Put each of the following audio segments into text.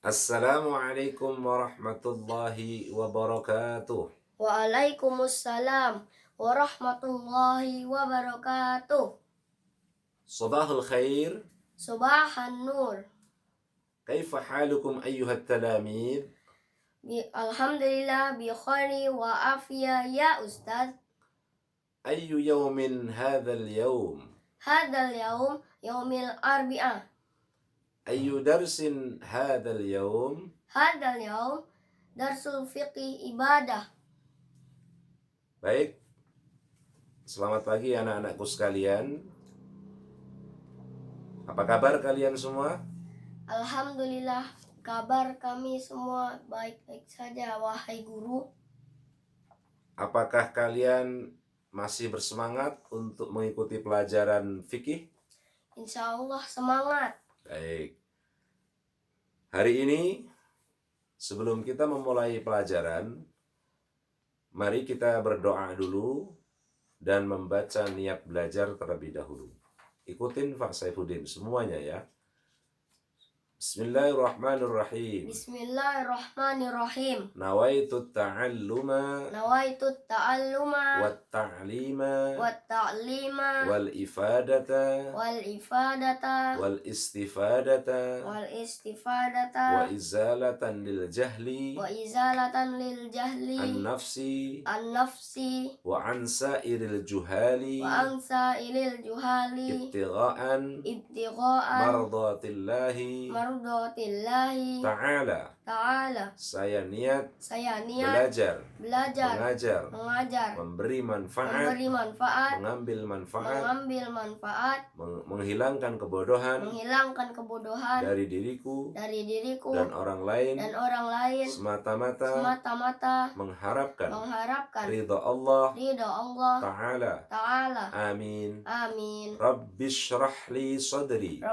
Assalamualaikum warahmatullahi wabarakatuh. Waalaikumsalam warahmatullahi wabarakatuh. Sabahul khair. Subahan nur. Kaifa halukum ayyuhat talamid? Alhamdulillah bi khairi wa afiyah ya Ustaz. Ayyu yawmin hadzal yawm? Hadzal yaum yaumil arbi'ah. Ayyu darsin hadzal yawm? Hadzal yaum darsul fiqih ibadah. Baik. Selamat pagi anak-anakku sekalian. Apa kabar kalian semua? Alhamdulillah, kabar kami semua baik-baik saja wahai guru. Apakah kalian masih bersemangat untuk mengikuti pelajaran fikih? Insya Allah semangat. Baik. Hari ini sebelum kita memulai pelajaran, mari kita berdoa dulu dan membaca niat belajar terlebih dahulu. Ikutin Pak Saifuddin semuanya ya. Bismillahirrahmanirrahim. Bismillahirrahmanirrahim. Nawaitu ta'alluma Nawaitu ta'alluma wat ta'lima wat ta'lima wal ifadata wal ifadata wal istifadata wal istifadata wa izalatan lil jahli wa izalatan lil jahli an nafsi an nafsi wa an sairil juhali wa ansa ilil juhali ibtigha'an ibtigha'an mardatillahi mardatillahi ta'ala. ta'ala. Saya niat belajar mengajar, mengajar memberi manfaat, memberi manfaat mengambil manfaat, mengambil manfaat menghilangkan kebodohan dari diriku dan orang lain semata-mata mengharapkan ridha Allah Ta'ala. Amin. Rabbis shrah li sadri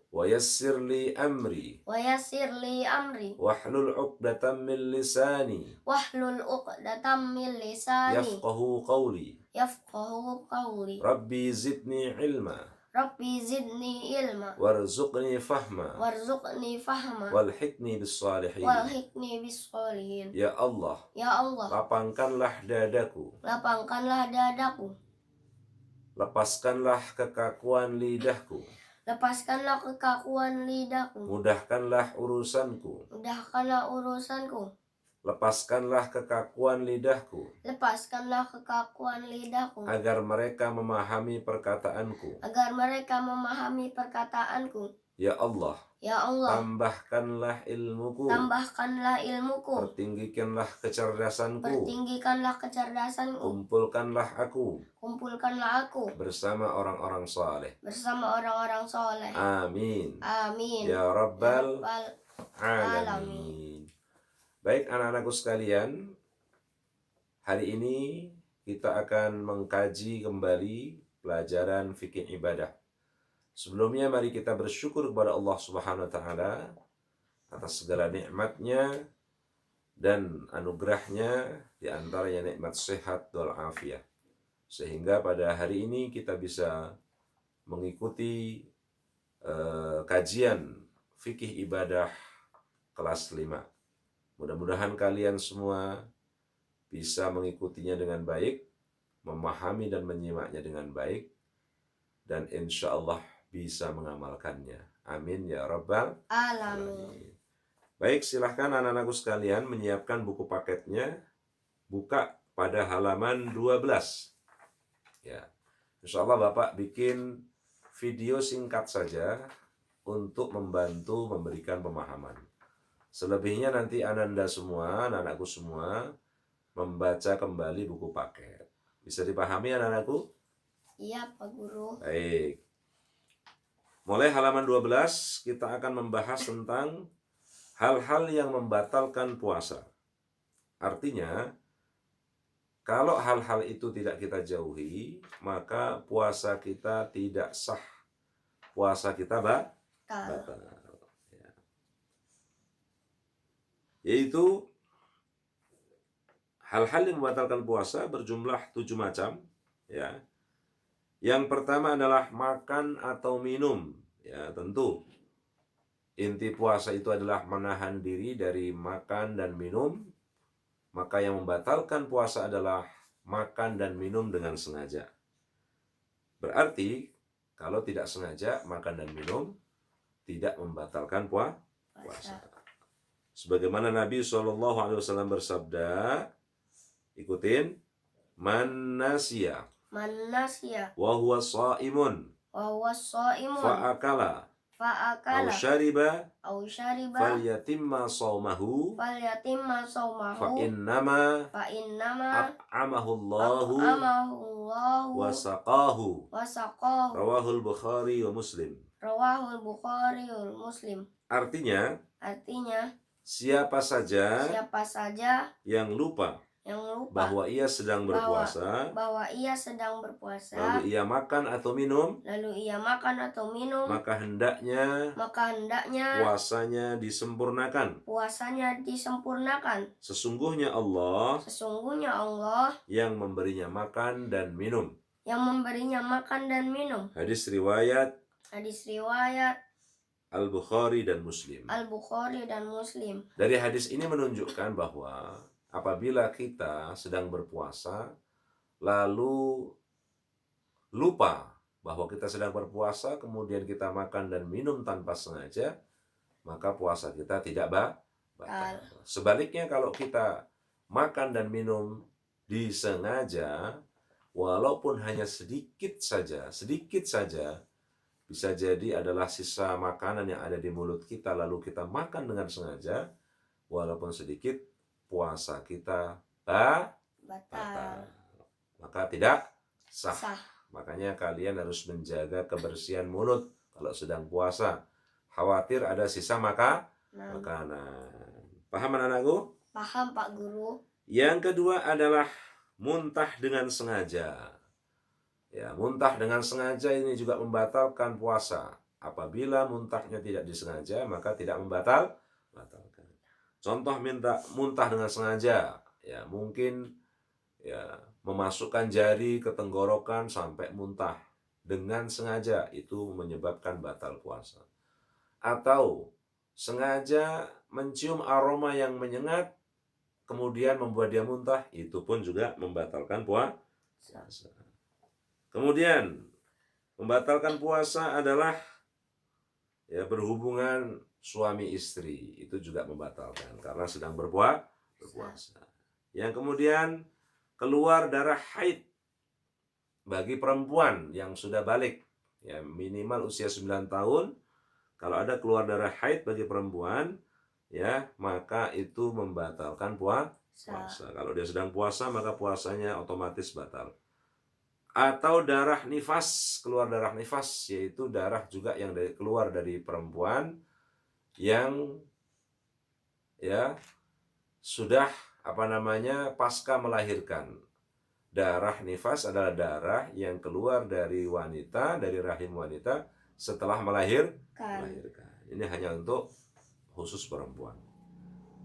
wa yassir li amri wahlul 'uqdatam min lisani yafqahu qawli. Rabbi zidni ilma warzuqni fahma walhiqni bis salihin. Ya Allah, lapangkanlah dadaku, lepaskanlah kekakuan lidahku, mudahkanlah urusanku, lepaskanlah kekakuan lidahku, agar mereka memahami perkataanku. Ya Allah, tambahkanlah ilmuku, pertinggikanlah kecerdasanku, kumpulkanlah aku bersama orang-orang saleh. Amin. Ya Rabbal Alamin. Baik anak-anakku sekalian, hari ini kita akan mengkaji kembali pelajaran fikih ibadah. Sebelumnya mari kita bersyukur kepada Allah Subhanahu wa taala atas segala nikmatnya dan anugerahnya, di antaranya nikmat sehat wal afiat. Sehingga pada hari ini kita bisa mengikuti kajian fikih ibadah kelas 5. Mudah-mudahan kalian semua bisa mengikutinya dengan baik, memahami dan menyimaknya dengan baik, dan insya Allah bisa mengamalkannya. Amin ya Rabbal Alamin. Baik, silahkan anak-anakku sekalian menyiapkan buku paketnya. Buka pada halaman 12. Ya, insya Allah Bapak bikin video singkat saja untuk membantu memberikan pemahaman. Selebihnya nanti Ananda semua, anak-anakku semua, membaca kembali buku paket. Bisa dipahami anak-anakku? Iya Pak Guru. Baik. Mulai halaman 12 kita akan membahas tentang hal-hal yang membatalkan puasa. Artinya, kalau hal-hal itu tidak kita jauhi, maka puasa kita tidak sah. Puasa kita batal. Yaitu hal-hal yang membatalkan puasa berjumlah 7 macam, ya. Yang pertama adalah makan atau minum, ya tentu inti puasa itu adalah menahan diri dari makan dan minum, maka yang membatalkan puasa adalah makan dan minum dengan sengaja. Berarti kalau tidak sengaja makan dan minum tidak membatalkan puasa. Sebagaimana Nabi SAW bersabda, ikutin, man nasiya Man nasiya wa huwa shaimun wa huwa shaimun fa'akala aw fa'akala syariba aw syariba falyatimma shaumahu falyatimma fa shaumahu innama fa innama at'amahu Allahu at'amahu wa saqahu. wa saqahu. Rawahul Bukhari wa Muslim. Rawahul Bukhari wal Muslim. Artinya, siapa saja yang lupa bahwa ia sedang berpuasa, bahwa ia sedang berpuasa, lalu ia makan atau minum, maka hendaknya puasanya disempurnakan. Sesungguhnya Allah yang memberinya makan dan minum. Hadis riwayat Al-Bukhari dan Muslim. Dari hadis ini menunjukkan bahwa apabila kita sedang berpuasa lalu lupa bahwa kita sedang berpuasa, kemudian kita makan dan minum tanpa sengaja, maka puasa kita tidak batal. Sebaliknya kalau kita makan dan minum disengaja, walaupun hanya sedikit saja, bisa jadi adalah sisa makanan yang ada di mulut kita lalu kita makan dengan sengaja, walaupun sedikit, puasa kita batal. Maka tidak sah. Makanya kalian harus menjaga kebersihan mulut kalau sedang puasa. Khawatir ada sisa makanan. Paham anak-anakku? Paham, Pak Guru. Yang kedua adalah muntah dengan sengaja. Ya, muntah dengan sengaja ini juga membatalkan puasa. Apabila muntahnya tidak disengaja, maka tidak membatalkan. Contoh muntah dengan sengaja, ya mungkin ya memasukkan jari ke tenggorokan sampai muntah dengan sengaja, itu menyebabkan batal puasa. Atau sengaja mencium aroma yang menyengat kemudian membuat dia muntah, itu pun juga membatalkan puasa. Kemudian membatalkan puasa adalah ya berhubungan suami istri, itu juga membatalkan karena sedang berpuasa. Yang kemudian keluar darah haid bagi perempuan yang sudah balik, ya minimal usia 9 tahun. Kalau ada keluar darah haid bagi perempuan, ya maka itu membatalkan puasa. Kalau dia sedang puasa, maka puasanya otomatis batal. Atau darah nifas, keluar darah nifas, yaitu darah juga yang keluar dari perempuan yang ya sudah pasca melahirkan. Darah nifas adalah darah yang keluar dari wanita, dari rahim wanita setelah melahirkan. Ini hanya untuk khusus perempuan.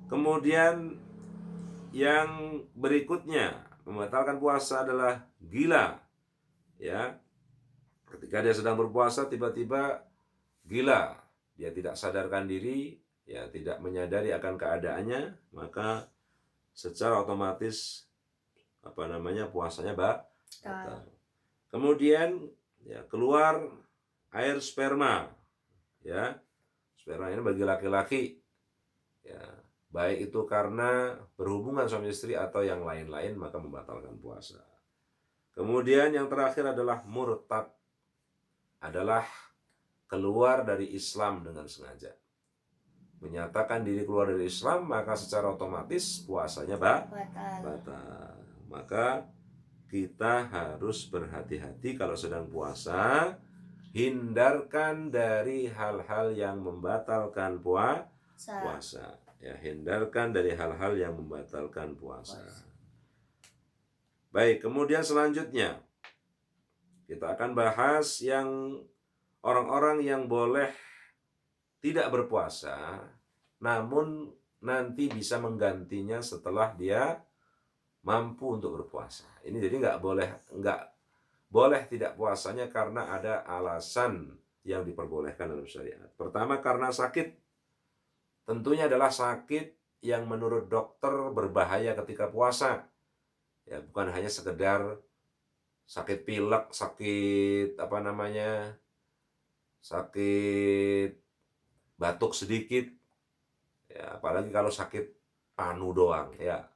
Kemudian yang berikutnya membatalkan puasa adalah gila. Ya. Ketika dia sedang berpuasa tiba-tiba gila, dia tidak sadarkan diri, ya tidak menyadari akan keadaannya, maka secara otomatis puasanya batal. Kemudian ya keluar air sperma, ya sperma ini bagi laki-laki, ya baik itu karena berhubungan suami istri atau yang lain-lain, maka membatalkan puasa. Kemudian yang terakhir adalah murtad, adalah keluar dari Islam dengan sengaja. Menyatakan diri keluar dari Islam, maka secara otomatis puasanya batal. Maka kita harus berhati-hati kalau sedang puasa, hindarkan dari hal-hal yang membatalkan puasa. Ya, hindarkan dari hal-hal yang membatalkan puasa. Baik, kemudian selanjutnya kita akan bahas yang orang-orang yang boleh tidak berpuasa, namun nanti bisa menggantinya setelah dia mampu untuk berpuasa. Ini jadi nggak boleh tidak puasanya karena ada alasan yang diperbolehkan dalam syariat. Pertama, karena sakit. Tentunya adalah sakit yang menurut dokter berbahaya ketika puasa. Ya, bukan hanya sekedar sakit pilek, sakit sakit batuk sedikit, ya, apalagi kalau sakit panu doang, ya,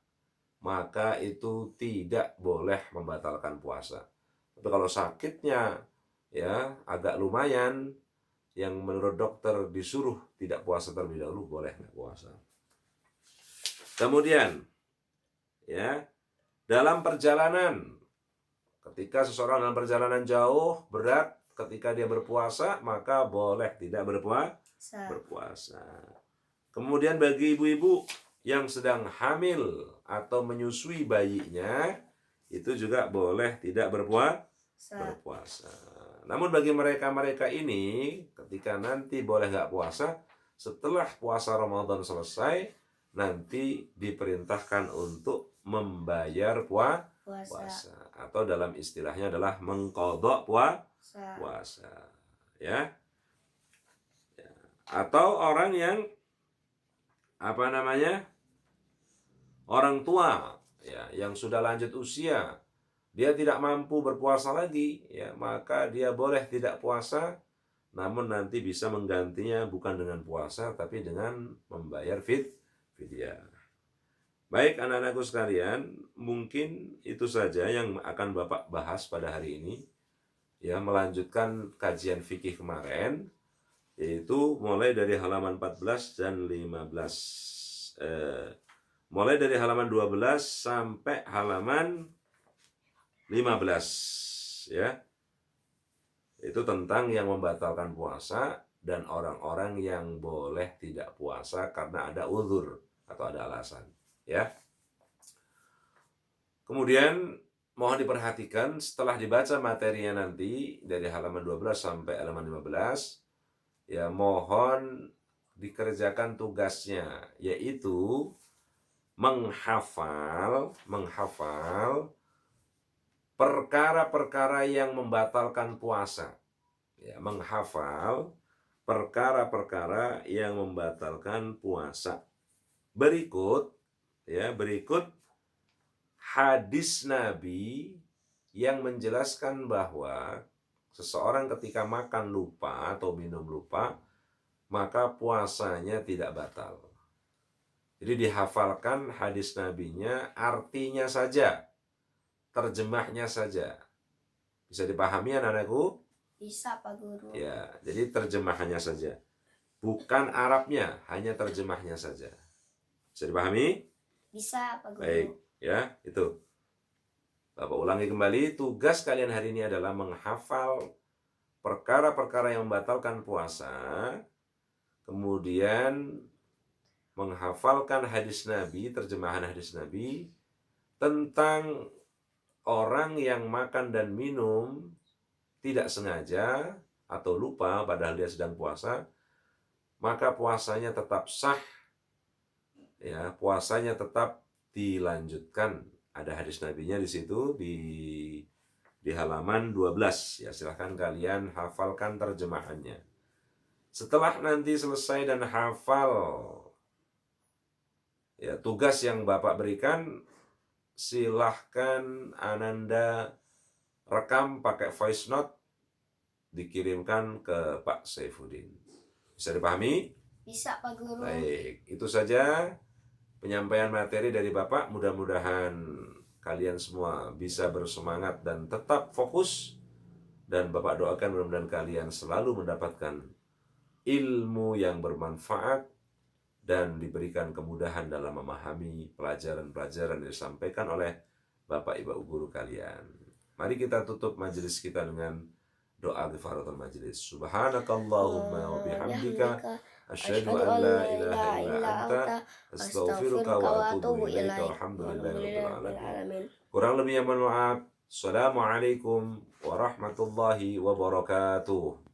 maka itu tidak boleh membatalkan puasa. Tapi kalau sakitnya ya agak lumayan, yang menurut dokter disuruh tidak puasa terlebih dahulu, boleh nggak puasa. Kemudian, ya, dalam perjalanan, ketika seseorang dalam perjalanan jauh, berat, ketika dia berpuasa, maka boleh tidak berpuasa. Kemudian bagi ibu-ibu yang sedang hamil atau menyusui bayinya, itu juga boleh tidak berpuasa. Namun bagi mereka-mereka ini, ketika nanti boleh nggak puasa, setelah puasa Ramadan selesai, nanti diperintahkan untuk membayar puasa. Atau dalam istilahnya adalah mengqadha puasa. Ya. Atau orang yang orang tua, ya, yang sudah lanjut usia, dia tidak mampu berpuasa lagi, ya, maka dia boleh tidak puasa, namun nanti bisa menggantinya bukan dengan puasa, tapi dengan membayar fidyah. Baik anak-anakku sekalian, mungkin itu saja yang akan Bapak bahas pada hari ini. Ya, melanjutkan kajian fikih kemarin, yaitu mulai dari halaman 14 dan 15. Mulai dari halaman 12 sampai halaman 15, ya. Itu tentang yang membatalkan puasa dan orang-orang yang boleh tidak puasa karena ada uzur atau ada alasan, ya. Kemudian mohon diperhatikan setelah dibaca materinya nanti dari halaman 12 sampai halaman 15, ya, mohon dikerjakan tugasnya, yaitu menghafal perkara-perkara yang membatalkan puasa. Ya, menghafal perkara-perkara yang membatalkan puasa. Berikut hadis Nabi yang menjelaskan bahwa seseorang ketika makan lupa atau minum lupa, maka puasanya tidak batal. Jadi dihafalkan hadis Nabinya, artinya saja, terjemahnya saja. Bisa dipahami anak-anakku? Bisa, Pak Guru. Ya, jadi terjemahannya saja. Bukan Arabnya, hanya terjemahnya saja. Bisa dipahami? Bisa, Pak Guru. Baik, ya, itu. Bapak ulangi kembali, tugas kalian hari ini adalah menghafal perkara-perkara yang membatalkan puasa, kemudian menghafalkan hadis Nabi, terjemahan hadis Nabi, tentang orang yang makan dan minum tidak sengaja atau lupa padahal dia sedang puasa, maka puasanya tetap sah, ya, puasanya tetap dilanjutkan. Ada hadis Nabinya di situ di halaman 12, ya, silahkan kalian hafalkan terjemahannya. Setelah nanti selesai dan hafal, ya, tugas yang Bapak berikan, silahkan Ananda rekam pakai voice note, dikirimkan ke Pak Saifuddin. Bisa dipahami? Bisa, Pak Guru. Baik, itu saja penyampaian materi dari Bapak. Mudah-mudahan kalian semua bisa bersemangat dan tetap fokus, dan Bapak doakan mudah-mudahan kalian selalu mendapatkan ilmu yang bermanfaat dan diberikan kemudahan dalam memahami pelajaran-pelajaran yang disampaikan oleh Bapak Ibu guru kalian. Mari kita tutup majelis kita dengan doa kifaratul majelis. Subhanakallahumma wa bihamdika asyhadu an la ilaha illa anta astaghfiruka wa atubu ilaika. Walhamdulillahirabbil alamin. Kurang lebihnya mohon maaf. Assalamualaikum warahmatullahi wabarakatuh.